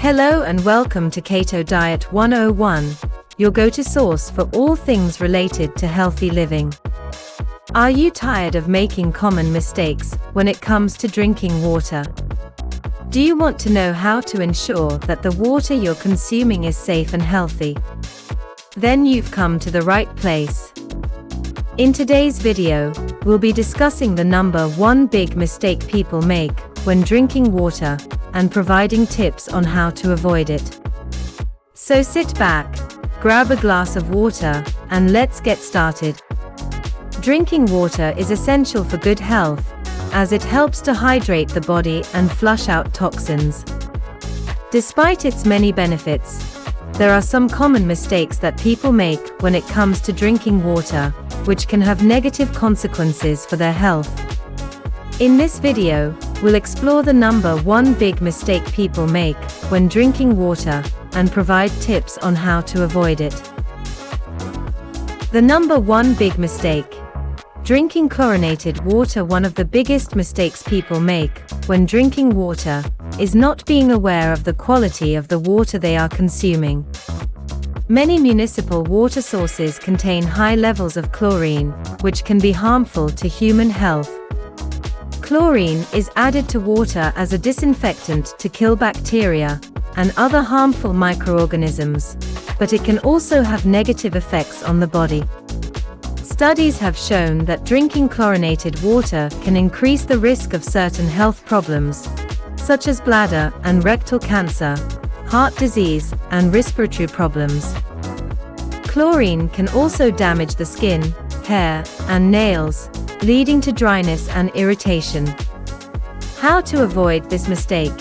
Hello and welcome to Keto Diet 101, your go-to source for all things related to healthy living. Are you tired of making common mistakes when it comes to drinking water? Do you want to know how to ensure that the water you're consuming is safe and healthy? Then you've come to the right place. In today's video, we'll be discussing the number one big mistake people make when drinking water and providing tips on how to avoid it. So sit back, grab a glass of water, and let's get started. Drinking water is essential for good health, as it helps to hydrate the body and flush out toxins. Despite its many benefits, there are some common mistakes that people make when it comes to drinking water, which can have negative consequences for their health. In this video, we'll explore the number one big mistake people make when drinking water and provide tips on how to avoid it. The number one big mistake: drinking chlorinated water. One of the biggest mistakes people make when drinking water is not being aware of the quality of the water they are consuming. Many municipal water sources contain high levels of chlorine, which can be harmful to human health. Chlorine is added to water as a disinfectant to kill bacteria and other harmful microorganisms, but it can also have negative effects on the body. Studies have shown that drinking chlorinated water can increase the risk of certain health problems, such as bladder and rectal cancer, heart disease, and respiratory problems. Chlorine can also damage the skin, hair, and nails, leading to dryness and irritation. How to avoid this mistake?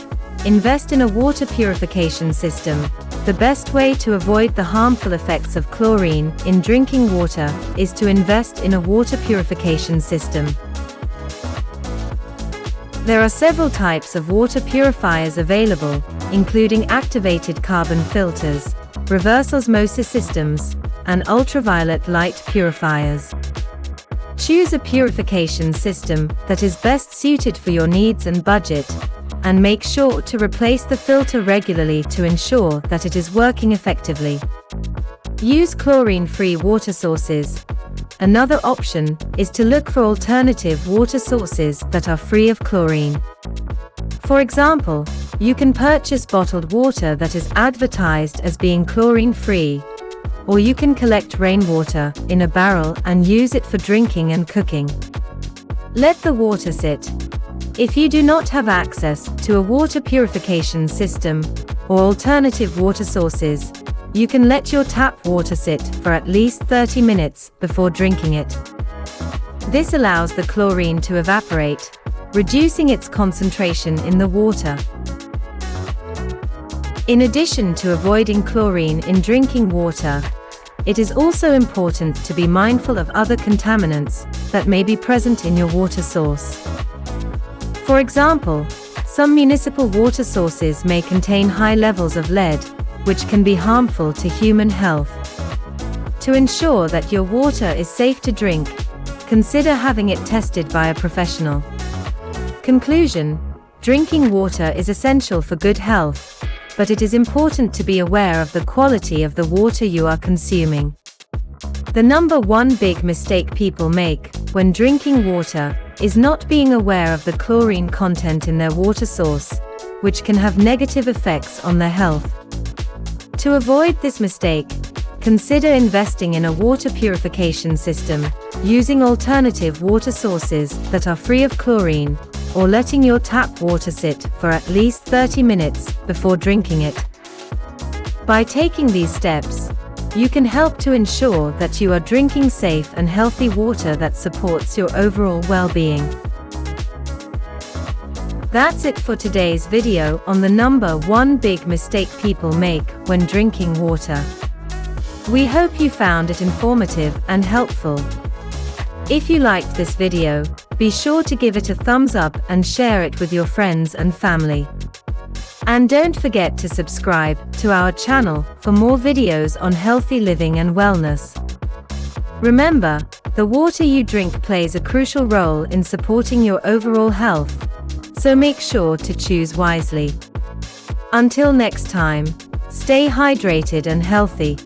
Invest in a water purification system. The best way to avoid the harmful effects of chlorine in drinking water is to invest in a water purification system. There are several types of water purifiers available, including activated carbon filters, reverse osmosis systems, and ultraviolet light purifiers. Choose a purification system that is best suited for your needs and budget, and make sure to replace the filter regularly to ensure that it is working effectively. Use chlorine-free water sources. Another option is to look for alternative water sources that are free of chlorine. For example, you can purchase bottled water that is advertised as being chlorine-free, or you can collect rainwater in a barrel and use it for drinking and cooking. Let the water sit. If you do not have access to a water purification system or alternative water sources, you can let your tap water sit for at least 30 minutes before drinking it. This allows the chlorine to evaporate, reducing its concentration in the water. In addition to avoiding chlorine in drinking water, it is also important to be mindful of other contaminants that may be present in your water source. For example, some municipal water sources may contain high levels of lead, which can be harmful to human health. To ensure that your water is safe to drink, consider having it tested by a professional. Conclusion: drinking water is essential for good health, but it is important to be aware of the quality of the water you are consuming. The number one big mistake people make when drinking water is not being aware of the chlorine content in their water source, which can have negative effects on their health. To avoid this mistake, consider investing in a water purification system, using alternative water sources that are free of chlorine, or letting your tap water sit for at least 30 minutes before drinking it. By taking these steps, you can help to ensure that you are drinking safe and healthy water that supports your overall well-being. That's it for today's video on the number one big mistake people make when drinking water. We hope you found it informative and helpful. If you liked this video, be sure to give it a thumbs up and share it with your friends and family. And don't forget to subscribe to our channel for more videos on healthy living and wellness. Remember, the water you drink plays a crucial role in supporting your overall health, so make sure to choose wisely. Until next time, stay hydrated and healthy.